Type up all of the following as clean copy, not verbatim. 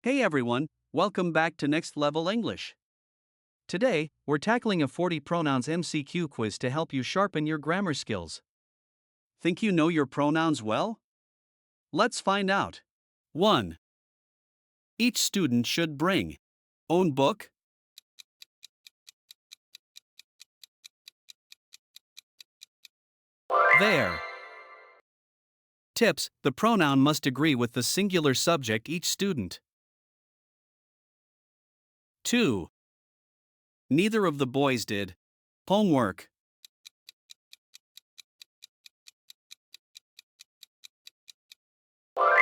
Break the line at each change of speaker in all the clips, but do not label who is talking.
Hey everyone, welcome back to Next Level English. Today, we're tackling a 40 Pronouns MCQ quiz to help you sharpen your grammar skills. Think you know your pronouns well? Let's find out. 1. Each student should bring own book, their. Tips: the pronoun must agree with the singular subject each student. 2. Neither of the boys did homework.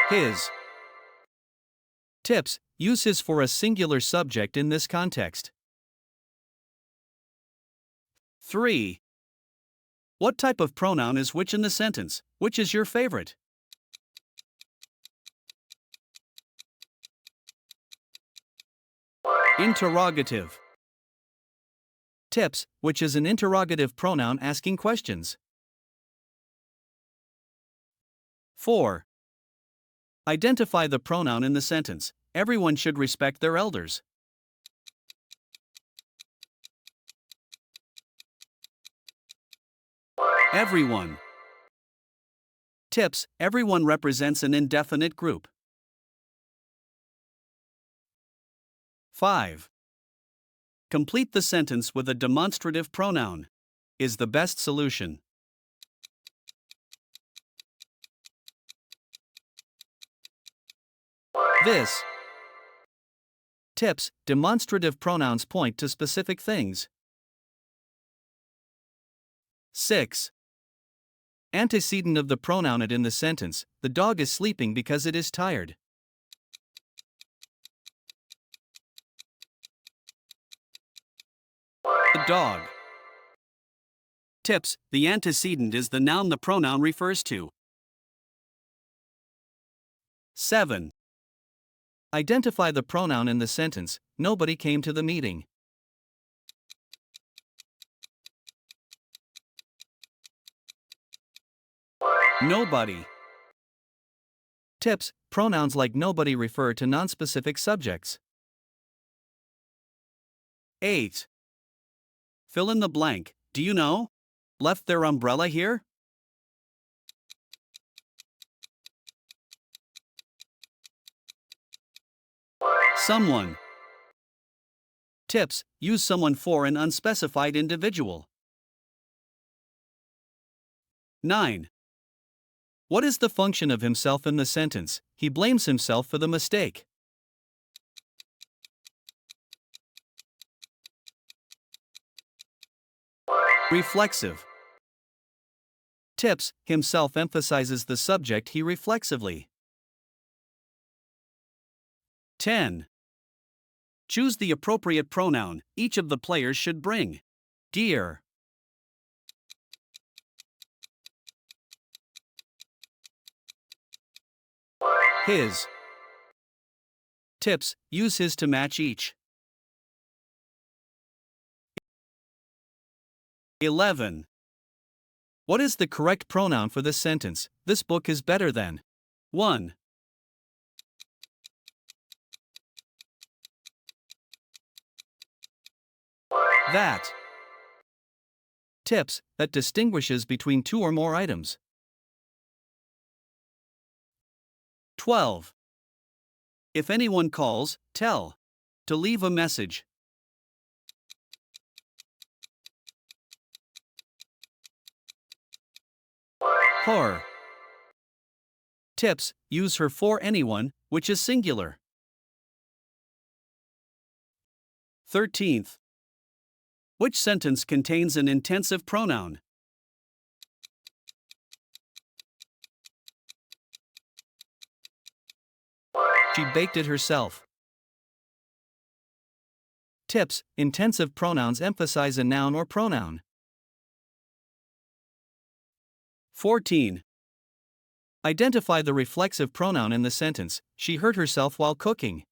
His. Tips: use his for a singular subject in this context. 3. What type of pronoun is which in the sentence? Which is your favorite? Interrogative. Tips: which is an interrogative pronoun asking questions. 4. Identify the pronoun in the sentence. Everyone should respect their elders. Everyone. Tips: everyone represents an indefinite group. 5. Complete the sentence with a demonstrative pronoun. Is the best solution. This. Tips: demonstrative pronouns point to specific things. 6. Antecedent of the pronoun it in the sentence. The dog is sleeping because it is tired. The dog. Tips: the antecedent is the noun the pronoun refers to. 7. Identify the pronoun in the sentence. Nobody came to the meeting. Nobody. Tips: pronouns like nobody refer to nonspecific subjects. 8. Fill in the blank. Do you know? Left their umbrella here? Someone. Tips: use someone for an unspecified individual. 9. What is the function of himself in the sentence? He blames himself for the mistake. Reflexive. Tips: himself emphasizes the subject he reflexively. 10. Choose the appropriate pronoun. Each of the players should bring dear. His. Tips: use his to match each. 11. What is the correct pronoun for this sentence? This book is better than 1. That. Tips: that distinguishes between two or more items. 12. If anyone calls, tell. To leave a message. Her. Tips: use her for anyone, which is singular. 13th. Which sentence contains an intensive pronoun? She baked it herself. Tips: intensive pronouns emphasize a noun or pronoun. 14. Identify the reflexive pronoun in the sentence. She hurt herself while cooking.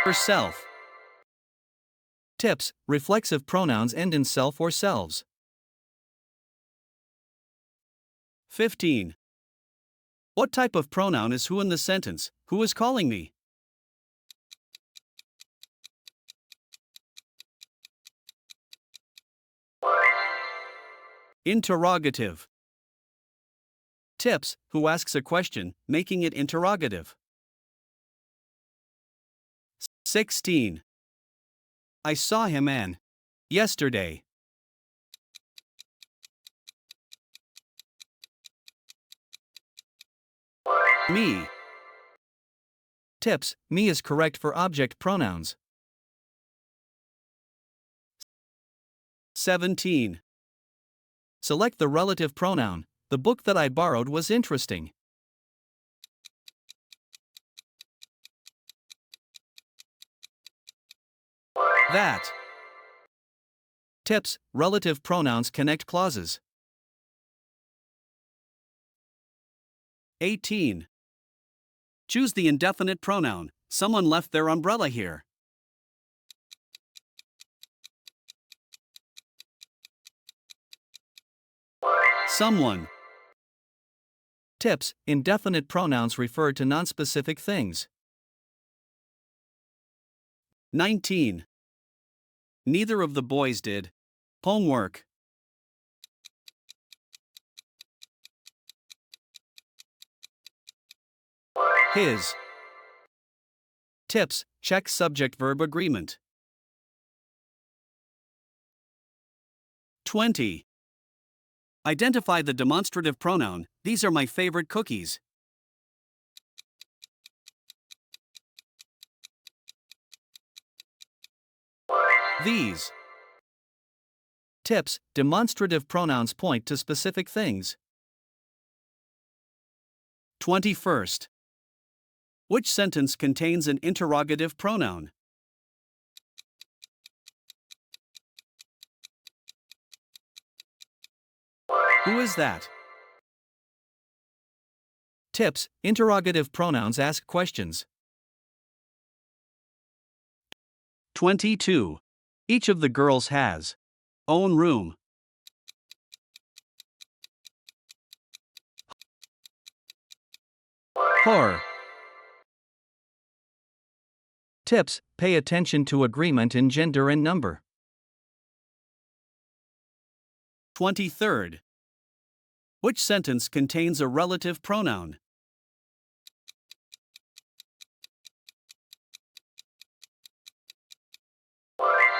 Herself. Tips: reflexive pronouns end in self or selves. 15. What type of pronoun is who in the sentence? Who is calling me? Interrogative. Tips: who asks a question, making it interrogative. 16. I saw him yesterday. Me. Tips: me is correct for object pronouns. 17. Select the relative pronoun. The book that I borrowed was interesting. That. Tips: relative pronouns connect clauses. 18. Choose the indefinite pronoun. Someone left their umbrella here. Someone. Tips: indefinite pronouns refer to nonspecific things. 19. Neither of the boys did homework. His. Tips: check subject-verb agreement. 20. Identify the demonstrative pronoun. These are my favorite cookies. These. Tips: demonstrative pronouns point to specific things. 21st. Which sentence contains an interrogative pronoun? Who is that? Tips: interrogative pronouns ask questions. 22. Each of the girls has own room. Her. Tips: pay attention to agreement in gender and number. 23rd. Which sentence contains a relative pronoun?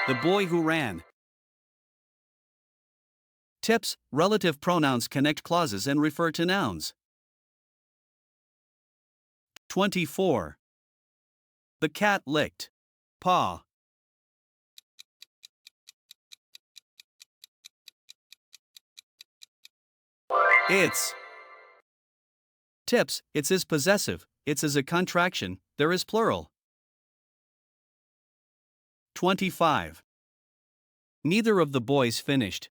The boy who ran. Tips: relative pronouns connect clauses and refer to nouns. 24. The cat licked paw. Its. Tips: its is possessive, its is a contraction, there is plural. 25. Neither of the boys finished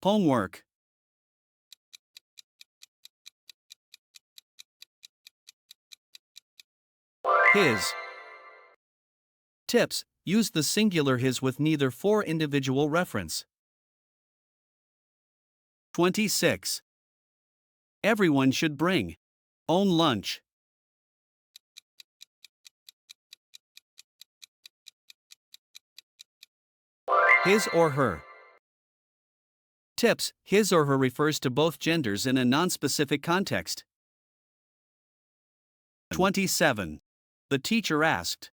homework. His. Tips: use the singular his with neither for individual reference. 26. Everyone should bring own lunch. His or her. Tips: his or her refers to both genders in a nonspecific context. 27. The teacher asked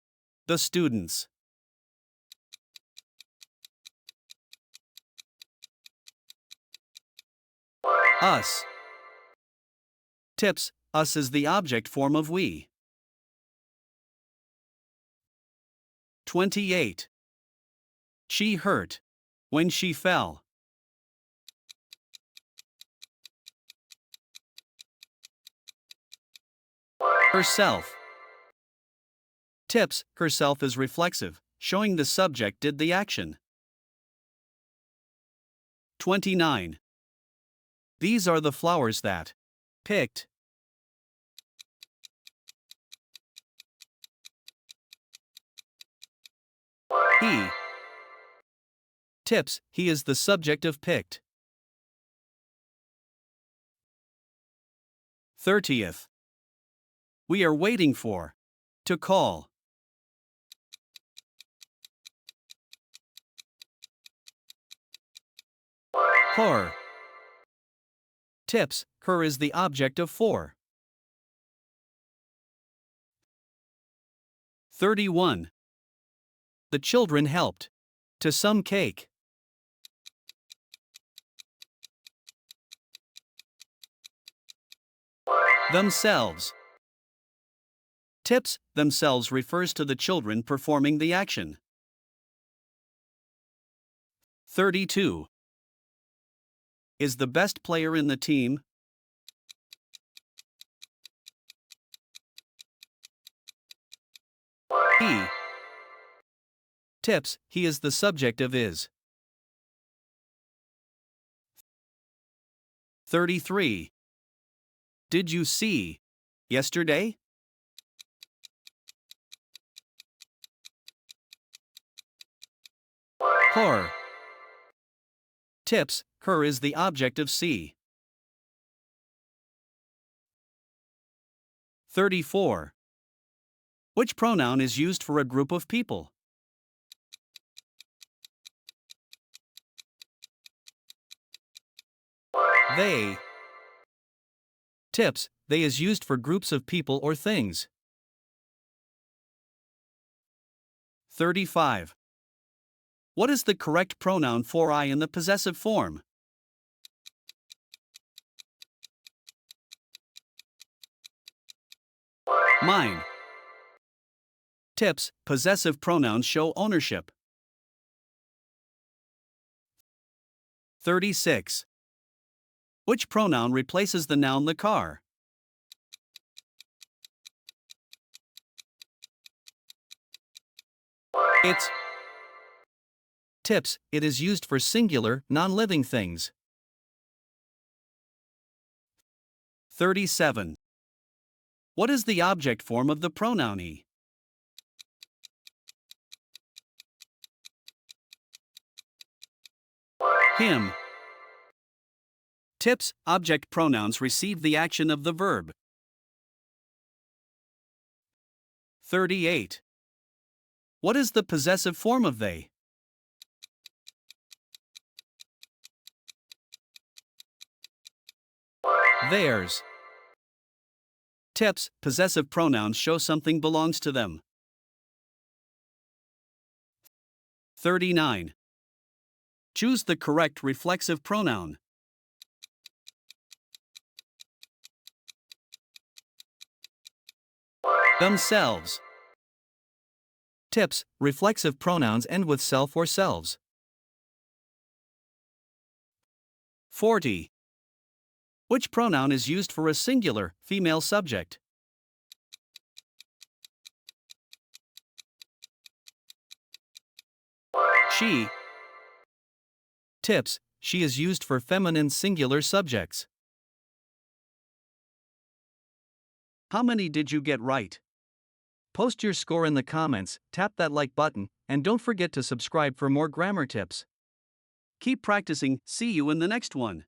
the students. Us. Tips: us is the object form of we. 28. She hurt when she fell. Herself. Tips: herself is reflexive, showing the subject did the action. 29. These are the flowers that picked. He. Tips: he is the subject of picked. 30th. We are waiting for. To call. Her. Tips. Her is the object of for. 31. The children helped. To some cake. Themselves. Tips. Themselves refers to the children performing the action. 32. Is the best player in the team. He. Tips. He is the subject of is. 33. Did you see yesterday? Her. Tips. Her is the object of see. 34. Which pronoun is used for a group of people? They. Tips. They is used for groups of people or things. 35. What is the correct pronoun for I in the possessive form? Mine. Tips. Possessive pronouns show ownership. 36. Which pronoun replaces the noun the car? It's. Tips. It is used for singular, non-living things. 37. What is the object form of the pronoun he? Him. Tips. Object pronouns receive the action of the verb. 38. What is the possessive form of they? Theirs. Tips. Possessive pronouns show something belongs to them. 39. Choose the correct reflexive pronoun. Themselves. Tips. Reflexive pronouns end with self or selves. 40. Which pronoun is used for a singular, female subject? She. Tips. She is used for feminine singular subjects. How many did you get right? Post your score in the comments, tap that like button, and don't forget to subscribe for more grammar tips. Keep practicing, see you in the next one.